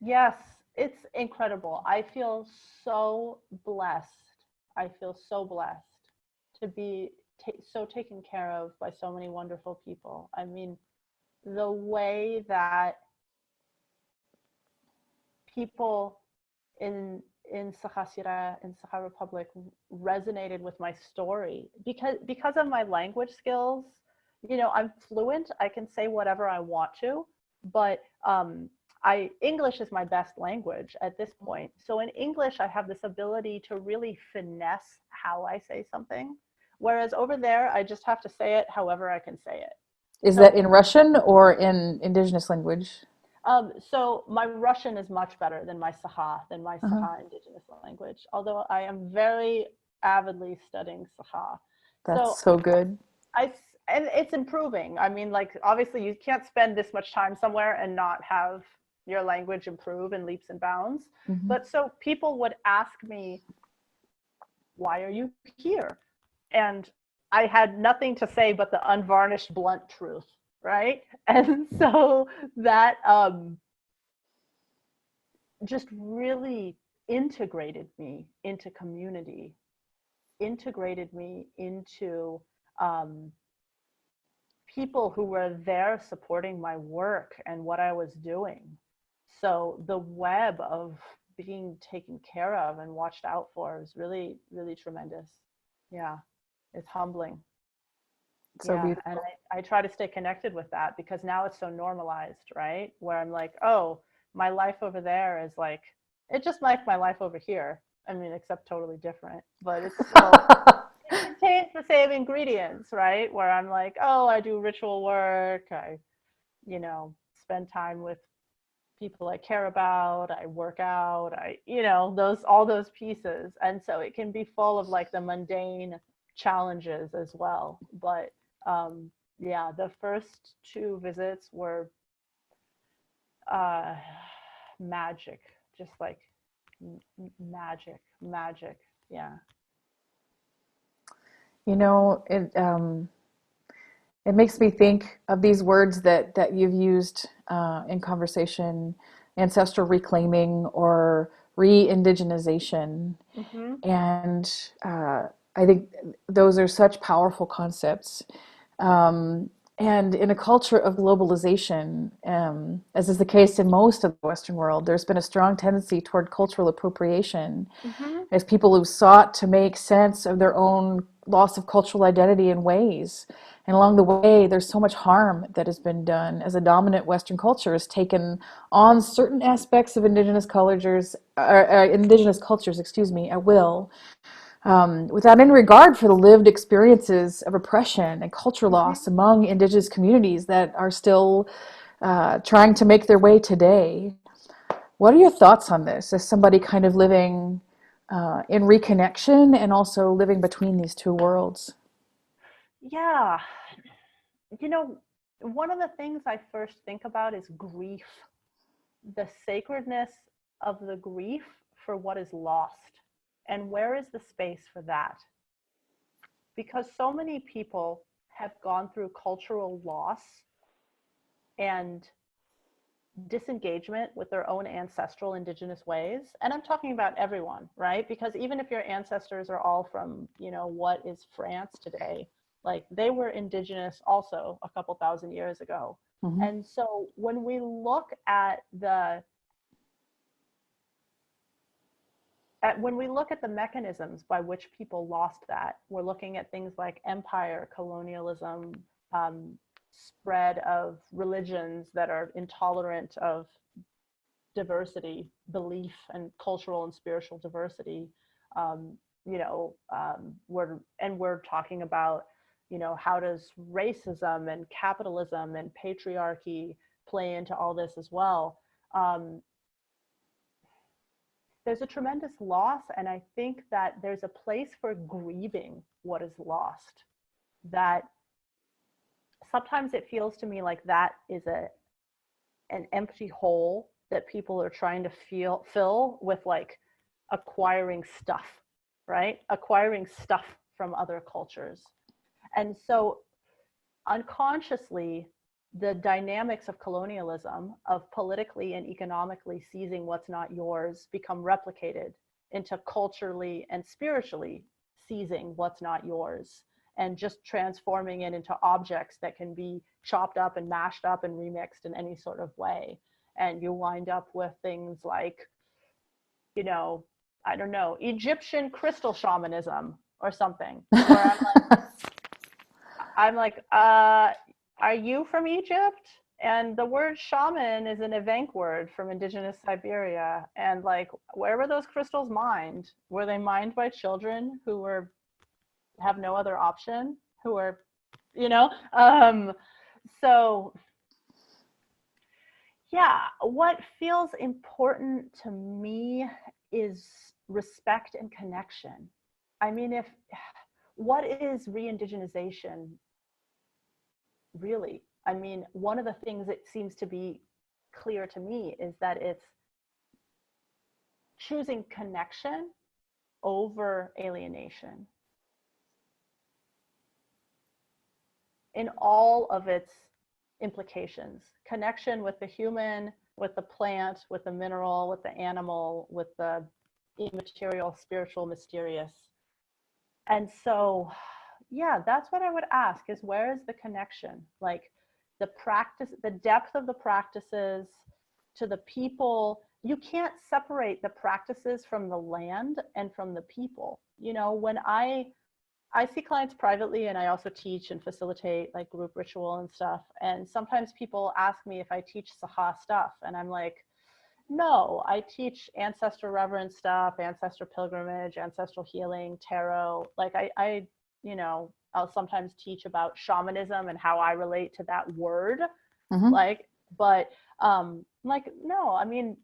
Yes. It's incredible. I feel so blessed. I feel so blessed to be so taken care of by so many wonderful people. I mean, the way that people in Sakhasira, in Sakha Republic, resonated with my story because of my language skills. I'm fluent. I can say whatever I want to, but I English is my best language at this point. So in English, I have this ability to really finesse how I say something, whereas over there, I just have to say it however I can say it. Is that So in Russian or in indigenous language? so my Russian is much better than my Uh-huh. Saha indigenous language, although I am very avidly studying Saha. That's So so good. I, and it's improving. I mean, like, obviously you can't spend this much time somewhere and not have your language improve in leaps and bounds. Hmm. But so people would ask me, why are you here? And I had nothing to say but the unvarnished blunt truth, right? And so that just really integrated me into community, integrated me into um, people who were there supporting my work and what I was doing. So the web of being taken care of and watched out for is really, really tremendous. Yeah, it's humbling. So Yeah, and beautiful. I try to stay connected with that because now it's so normalized, right? Where I'm like, oh, my life over there is like, it's just like my life over here. I mean, except totally different, but it's still, it contains the same ingredients, right? Where I'm like, oh, I do ritual work, spend time with people I care about, I work out, those all those pieces. And so it can be full of like the mundane challenges as well. But yeah, the first two visits were uh, magic, just like magic, magic. Yeah. You know, it makes me think of these words that you've used in conversation: ancestral reclaiming or re-indigenization. Mm-hmm. And I think those are such powerful concepts. Um, and in a culture of globalization, as is the case in most of the Western world, there's been a strong tendency toward cultural appropriation Mm-hmm. as people who sought to make sense of their own loss of cultural identity in ways. And along the way, there's so much harm that has been done as a dominant Western culture has taken on certain aspects of indigenous cultures, excuse me, at will. without any regard for the lived experiences of oppression and culture Mhm. loss among Indigenous communities that are still trying to make their way today. What are your thoughts on this as somebody kind of living in reconnection and also living between these two worlds? Yeah. You know, one of the things I first think about is grief, the sacredness of the grief for what is lost. And where is the space for that? Because so many people have gone through cultural loss and disengagement with their own ancestral indigenous ways. And I'm talking about everyone, right? Because even if your ancestors are all from, what is France today, like they were indigenous also a couple thousand years ago. Mm-hmm. And so when we look at the mechanisms by which people lost that, we're looking at things like empire, colonialism, spread of religions that are intolerant of diversity, belief, and cultural and spiritual diversity. We're talking about, how does racism and capitalism and patriarchy play into all this as well? Um, there's a tremendous loss, and I think that there's a place for grieving what is lost. That sometimes it feels to me like that is an empty hole that people are trying to fill with like acquiring stuff, right? Acquiring stuff from other cultures. And so unconsciously, the dynamics of colonialism, of politically and economically seizing what's not yours, become replicated into culturally and spiritually seizing what's not yours and just transforming it into objects that can be chopped up and mashed up and remixed in any sort of way. And you wind up with things like, you know, I don't know, Egyptian crystal shamanism or something, where I'm like, are you from Egypt? And the word shaman is an Evenk word from indigenous Siberia. And like, where were those crystals mined? Were they mined by children who have no other option? Who are, you know? So yeah, what feels important to me is respect and connection. I mean, what is re-indigenization really? I mean, one of the things that seems to be clear to me is that it's choosing connection over alienation in all of its implications. Connection with the human, with the plant, with the mineral, with the animal, with the immaterial, spiritual, mysterious. And so, yeah, that's what I would ask is where is the connection? Like the practice, the depth of the practices to the people. You can't separate the practices from the land and from the people. When I see clients privately and I also teach and facilitate like group ritual and stuff. And sometimes people ask me if I teach Sahab stuff. And I'm like, no, I teach ancestor reverence stuff, ancestor pilgrimage, ancestral healing, tarot. Like I'll sometimes teach about shamanism and how I relate to that word. Mm-hmm. Like, but like, no, I mean,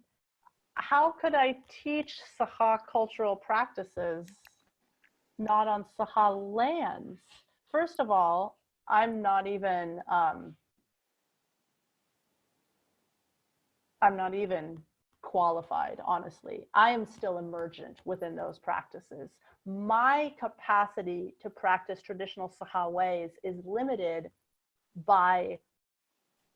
how could I teach Sahab cultural practices not on Sahab lands? First of all, I'm not even qualified, honestly. I am still emergent within those practices. My capacity to practice traditional Sahab ways is limited by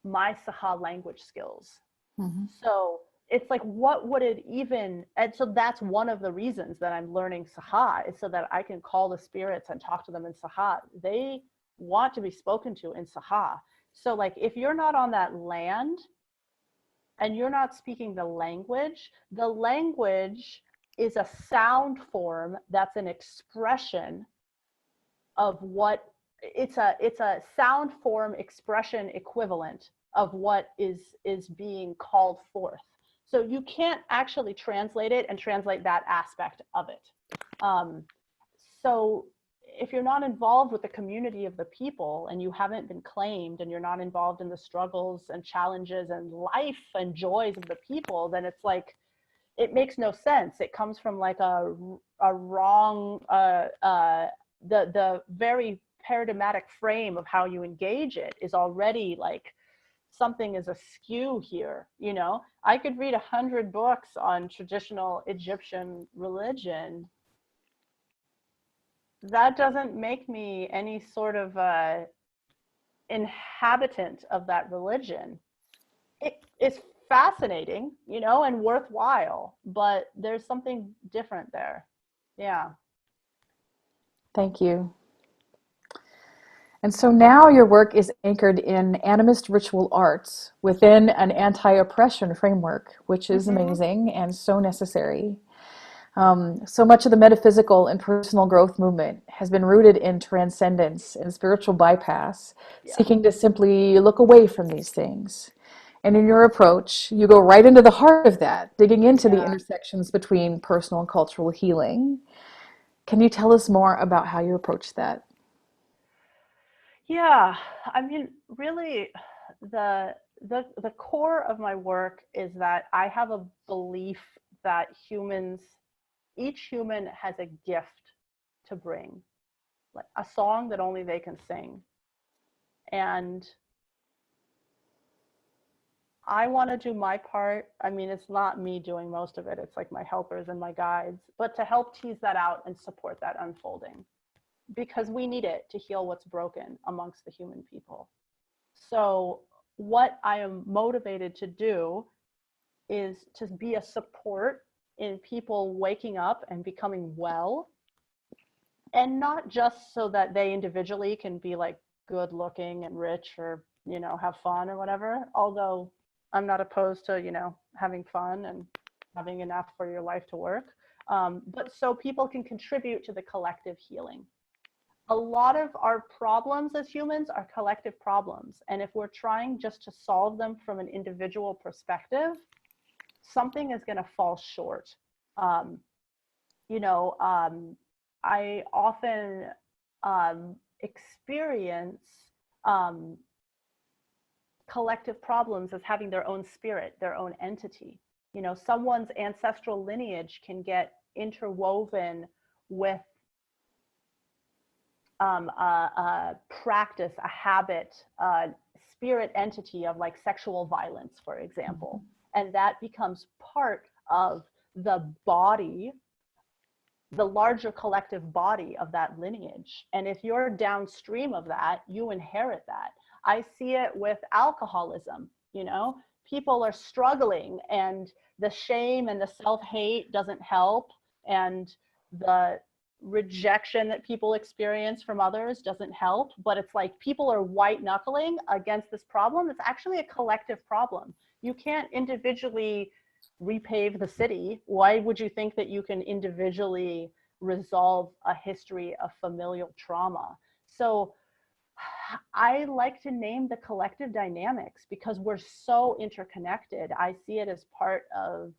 my Sahab language skills. Mm-hmm. So it's like, what would it even, and so that's one of the reasons that I'm learning Sahab is so that I can call the spirits and talk to them in Sahab. They want to be spoken to in Sahab. So like, if you're not on that land and you're not speaking the language is a sound form that's an expression of what it's a sound form expression equivalent of what is being called forth. So you can't actually translate it and translate that aspect of it. So if you're not involved with the community of the people and you haven't been claimed and you're not involved in the struggles and challenges and life and joys of the people, then it's like, it makes no sense. It comes from like a wrong, the very paradigmatic frame of how you engage it is already like something is askew here. You know, I could read 100 books on traditional Egyptian religion. That doesn't make me any sort of inhabitant of that religion. It is fascinating, you know, and worthwhile, but there's something different there. Yeah. Thank you. And so now your work is anchored in animist ritual arts within an anti-oppression framework, which is Mm-hmm. amazing and so necessary. So much of the metaphysical and personal growth movement has been rooted in transcendence and spiritual bypass, Yeah. seeking to simply look away from these things. And in your approach, you go right into the heart of that, digging into the Yeah. intersections between personal and cultural healing. Can you tell us more about how you approach that? Yeah. I mean, really, the core of my work is that I have a belief that each human has a gift to bring, like a song that only they can sing. And I want to do my part. I mean, it's not me doing most of it. It's like my helpers and my guides, but to help tease that out and support that unfolding because we need it to heal what's broken amongst the human people. So, what I am motivated to do is to be a support in people waking up and becoming well, and not just so that they individually can be like good looking and rich or, you know, have fun or whatever, although I'm not opposed to, you know, having fun and having enough for your life to work, but so people can contribute to the collective healing. A lot of our problems as humans are collective problems, and if we're trying just to solve them from an individual perspective, something is going to fall short. um, you know, I often experience um, collective problems as having their own spirit, their own entity. You know, someone's ancestral lineage can get interwoven with a practice, a habit, a spirit entity of like sexual violence, for example. And that becomes part of the body, the larger collective body of that lineage. And if you're downstream of that, you inherit that. I see it with alcoholism, you know, people are struggling and the shame and the self-hate doesn't help. And the rejection that people experience from others doesn't help. But it's like people are white knuckling against this problem. It's actually a collective problem. You can't individually repave the city. Why would you think that you can individually resolve a history of familial trauma? So I like to name the collective dynamics because we're so interconnected. I see it as part of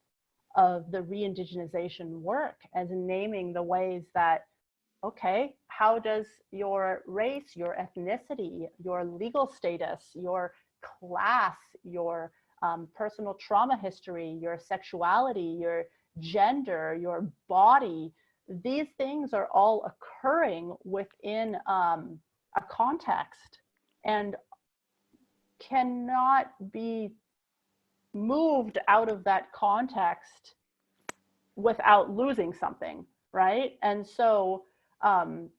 the re-indigenization work, as naming the ways that, okay, how does your race, your ethnicity, your legal status, your class, your personal trauma history, your sexuality, your gender, your body, these things are all occurring within a context and cannot be moved out of that context without losing something, right? And so,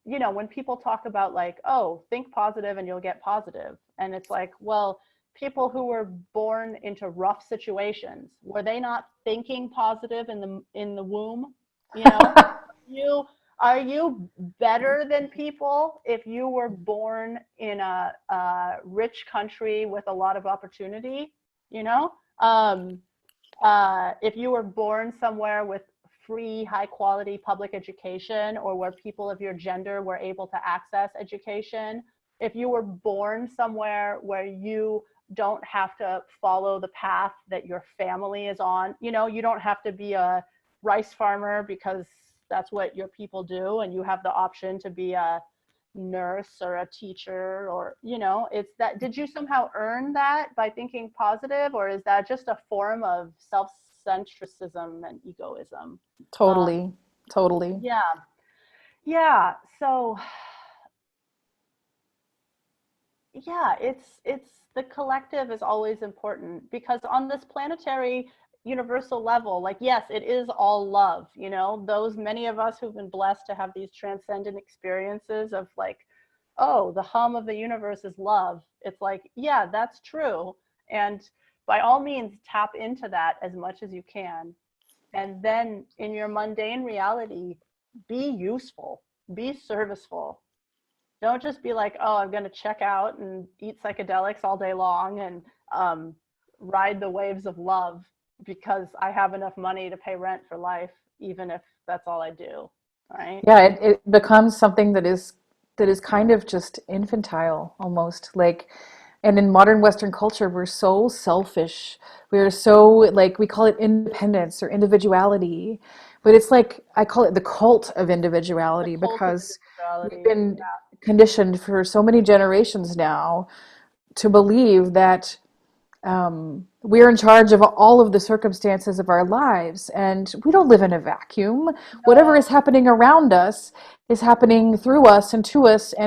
you know, when people talk about like, oh, think positive and you'll get positive, and it's like, well, people who were born into rough situations, were they not thinking positive in the womb? You know, you are you better than people if you were born in a rich country with a lot of opportunity? You know, if you were born somewhere with free, high quality public education, or where people of your gender were able to access education, if you were born somewhere where you don't have to follow the path that your family is on, you know, you don't have to be a rice farmer because that's what your people do, and you have the option to be a nurse or a teacher, or it's that. Did you somehow earn that by thinking positive, or is that just a form of self-centricism and egoism? Totally. Totally. Yeah, yeah. So yeah, it's the collective is always important, because on this planetary universal level, like, yes, it is all love. Those many of us who've been blessed to have these transcendent experiences of like, oh, the hum of the universe is love. It's like, yeah, that's true. And by all means, tap into that as much as you can. And then in your mundane reality, be useful, be serviceful. Don't just be like, oh, I'm going to check out and eat psychedelics all day long and um, ride the waves of love because I have enough money to pay rent for life, even if that's all I do. Right? Yeah, it becomes something that is kind of just infantile almost. Like, and in modern Western culture, we're so selfish. We're so, like, we call it independence or individuality, but it's like I call it the cult of The individuality cult of because we've individuality. been conditioned for so many generations now to believe that we're in charge of all of the circumstances of our lives, and we don't live in a vacuum. Whatever is No, happening around us is happening through us and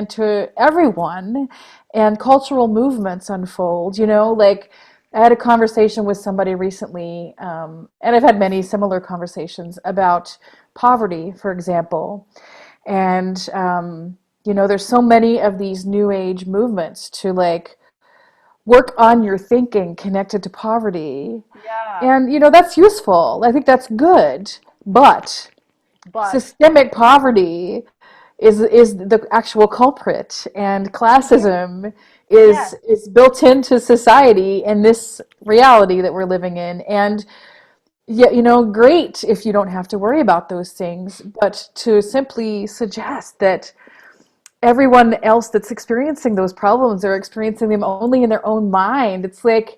to everyone, and cultural movements unfold. Like, I had a conversation with somebody recently, and I've had many similar conversations about poverty, for example. And there's so many of these new age movements to, like, work on your thinking connected to poverty. yeah, And, that's useful. I think that's good. But but systemic poverty is the actual culprit. And classism yes, is built into society in this reality that we're living in. And yeah, great if you don't have to worry about those things. But to simply suggest that everyone else that's experiencing those problems are experiencing them only in their own mind, it's like,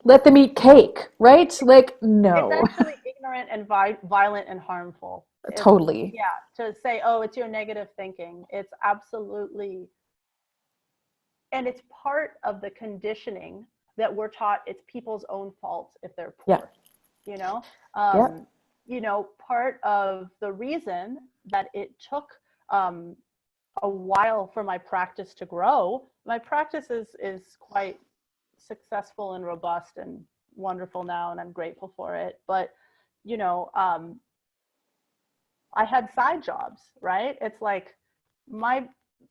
let them eat cake, right? Like, it's no. actually ignorant and violent and harmful. It's, Totally. yeah, to say, oh, it's your negative thinking. It's absolutely, and it's part of the conditioning that we're taught it's people's own fault if they're Yeah. poor. You know, Yeah. part of the reason that it took um, a while for my practice to grow. My practice is quite successful and robust and wonderful now, and I'm grateful for it. But you know, um, I had side jobs, right? It's like my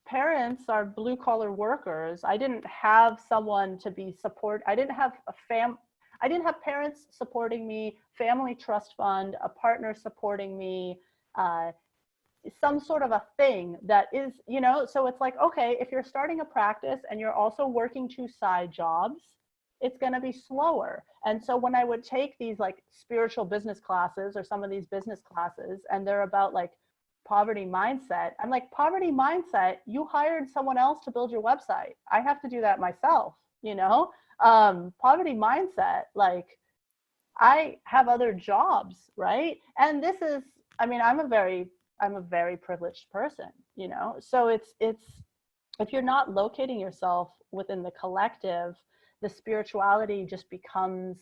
parents are blue collar workers. I didn't have someone to be support. I didn't have parents supporting me, family trust fund, a partner supporting me, uh, some sort of a thing that is, so it's like, okay, if you're starting a practice and you're also working two side jobs, it's going to be slower. And so when I would take these like spiritual business classes or some of these business classes, and they're about like poverty mindset, I'm like, poverty mindset, you hired someone else to build your website. I have to do that myself, poverty mindset, like, I have other jobs, right? And this is, I mean, I'm a very privileged person, So it's if you're not locating yourself within the collective, the spirituality just becomes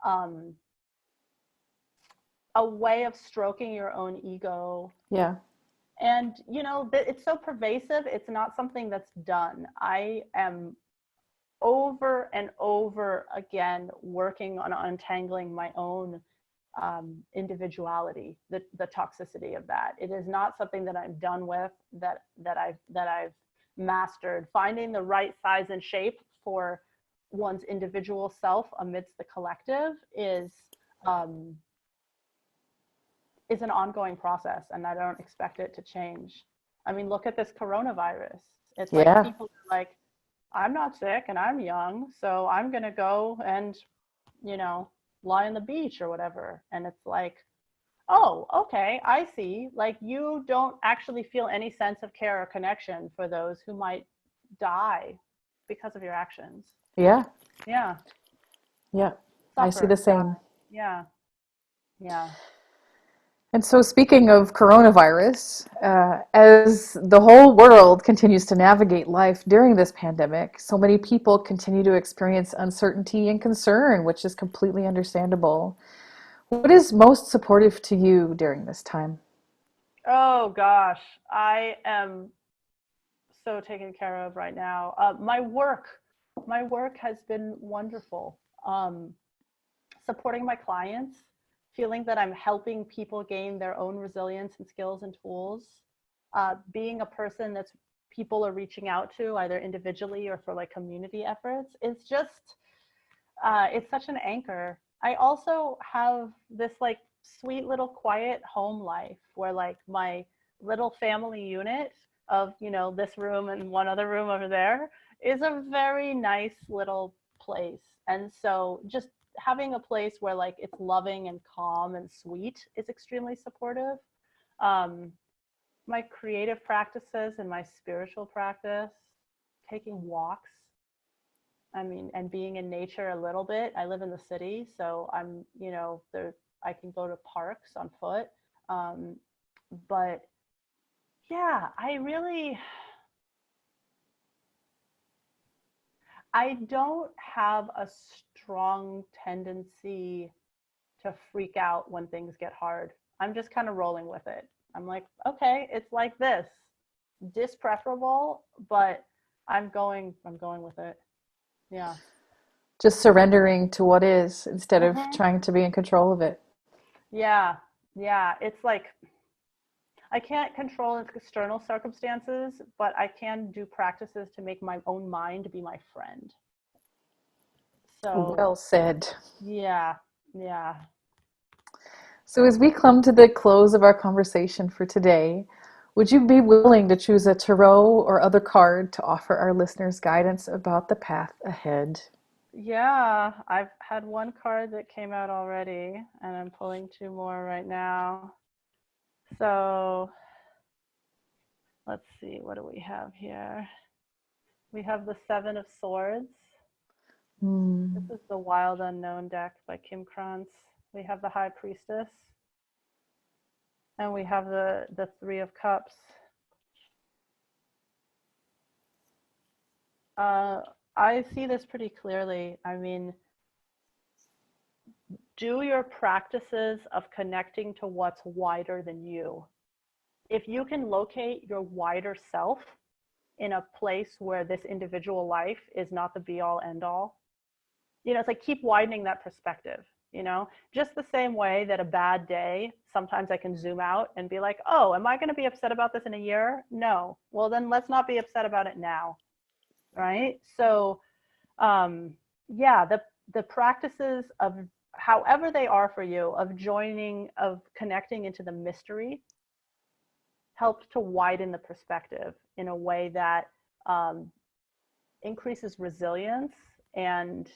um, a way of stroking your own ego. Yeah. And it's so pervasive. It's not something that's done. I am over and over again working on untangling my own individuality, the toxicity of that. It is not something that I'm done with, that I've mastered. Finding the right size and shape for one's individual self amidst the collective um, is an ongoing process, and I don't expect it to change. I mean, look at this coronavirus. It's like Yeah. people are like, I'm not sick and I'm young, so I'm going to go and, you know, lie on the beach or whatever. And it's like, oh, okay, I see. Like, you don't actually feel any sense of care or connection for those who might die because of your actions. Yeah. Yeah. Yeah. I see Suffer, the die. same. Yeah. Yeah. And so, speaking of coronavirus, as the whole world continues to navigate life during this pandemic, so many people continue to experience uncertainty and concern, which is completely understandable. What is most supportive to you during this time? Oh gosh, I am so taken care of right now. My work has been wonderful. Supporting my clients, feeling that I'm helping people gain their own resilience and skills and tools, being a person that's people are reaching out to either individually or for like community efforts. It's such an anchor. I also have this like sweet little quiet home life where like my little family unit of, this room and one other room over there is a very nice little place. And so just having a place where like it's loving and calm and sweet is extremely supportive. Um, my creative practices and my spiritual practice, taking walks, I mean, and being in nature a little bit. I live in the city, so there. I can go to parks on foot. Um, but yeah, I don't have a strong tendency to freak out when things get hard. I'm just kind of rolling with it. I'm like, okay, it's like this, dispreferable, but I'm going with it. Yeah. Just surrendering to what is instead of Hmm. trying to be in control of it. Yeah. Yeah. It's like I can't control external circumstances, but I can do practices to make my own mind be my friend. So, Well said. yeah, yeah, So, as we come to the close of our conversation for today, would you be willing to choose a tarot or other card to offer our listeners guidance about the path ahead? yeah. I've had one card that came out already, and I'm pulling two more right now. So, let's see, what do we have here? We have the Seven of Swords. This Hmm. is the Wild Unknown deck by Kim Krantz. We have the High Priestess, and we have the Three of Cups. Uh, I see this pretty clearly. I mean, do your practices of connecting to what's wider than you. If you can locate your wider self in a place where this individual life is not the be all end all, it's like keep widening that perspective. Just the same way that a bad day, sometimes I can zoom out and be like, oh, am I going to be upset about this in a year? No. Well, then let's not be upset about it now. Right. So, um, yeah, the practices of however they are for you, of connecting into the mystery helps to widen the perspective in a way that um, increases resilience and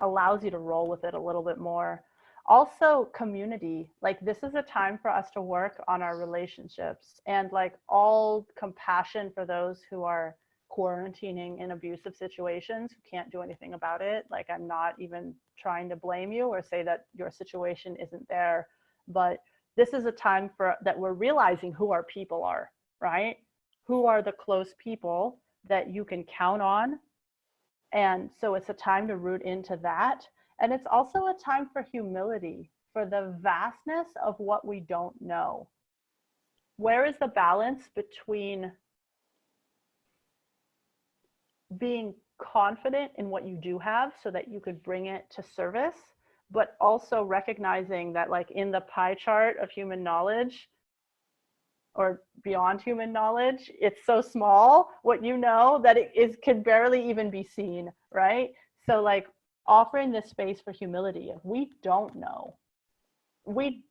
allows you to roll with it a little bit more. Also, community. Like, this is a time for us to work on our relationships and, like, all compassion for those who are quarantining in abusive situations who can't do anything about it. Like, I'm not even trying to blame you or say that your situation isn't there, but this is a time for that we're realizing who our people are, right? Who are the close people that you can count on, and so it's a time to root into that. And it's also a time for humility, for the vastness of what we don't know. Where is the balance between being confident in what you do have so that you could bring it to service, but also recognizing that, like, in the pie chart of human knowledge, or beyond human knowledge, it's so small what you know that it is can barely even be seen, right? So, like, offering this space for humility of we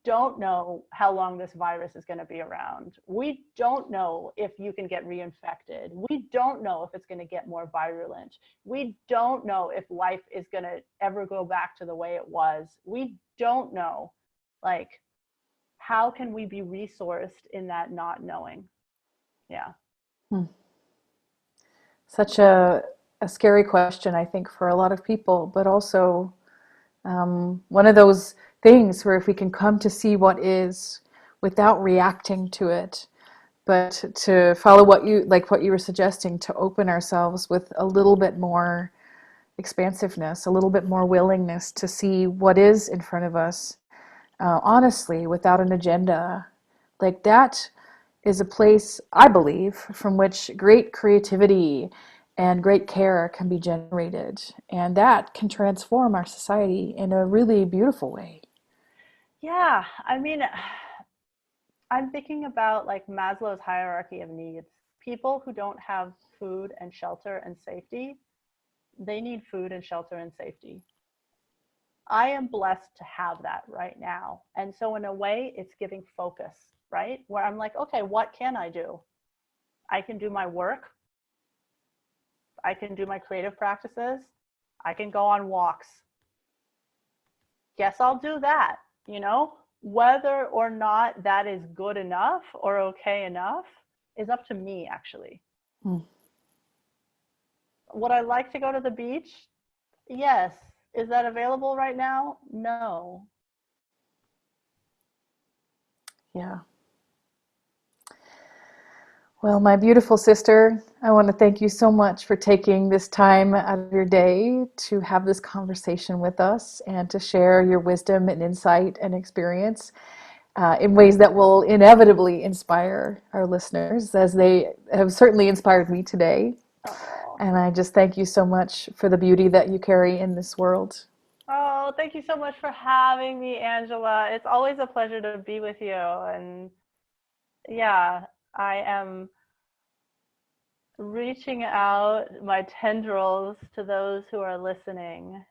don't know how long this virus is going to be around. We don't know if you can get reinfected. We don't know if it's going to get more virulent. We don't know if life is going to ever go back to the way it was. We don't know. Like, how can we be resourced in that not knowing? Yeah. Hmm. Such a scary question, I think, for a lot of people, but also one of those things where if we can come to see what is without reacting to it, but to follow what you were suggesting, to open ourselves with a little bit more expansiveness, a little bit more willingness to see what is in front of us, honestly, without an agenda. Like that is a place, I believe, from which great creativity and great care can be generated. And that can transform our society in a really beautiful way. Yeah, I mean, I'm thinking about like Maslow's hierarchy of needs. People who don't have food and shelter and safety, they need food and shelter and safety. I am blessed to have that right now. And so, in a way, it's giving focus, right? Where I'm like, okay, what can I do? I can do my work. I can do my creative practices. I can go on walks. Guess I'll do that, you know? Whether or not that is good enough or okay enough is up to me, actually. Hmm. Would I like to go to the beach? Yes. Is that available right now? No. Yeah. Well, my beautiful sister, I want to thank you so much for taking this time out of your day to have this conversation with us and to share your wisdom and insight and experience in ways that will inevitably inspire our listeners, as they have certainly inspired me today. Oh. And I just thank you so much for the beauty that you carry in this world. Oh, thank you so much for having me, Angela. It's always a pleasure to be with you. And yeah, I am reaching out my tendrils to those who are listening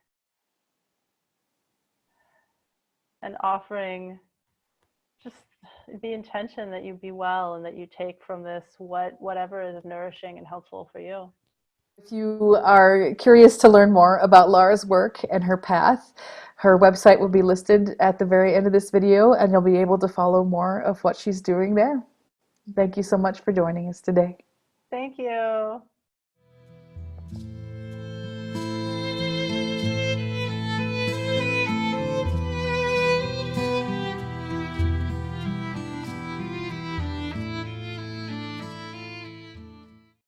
and offering just the intention that you be well and that you take from this whatever is nourishing and helpful for you. If you are curious to learn more about Laura's work and her path, her website will be listed at the very end of this video, and you'll be able to follow more of what she's doing there. Thank you so much for joining us today. Thank you.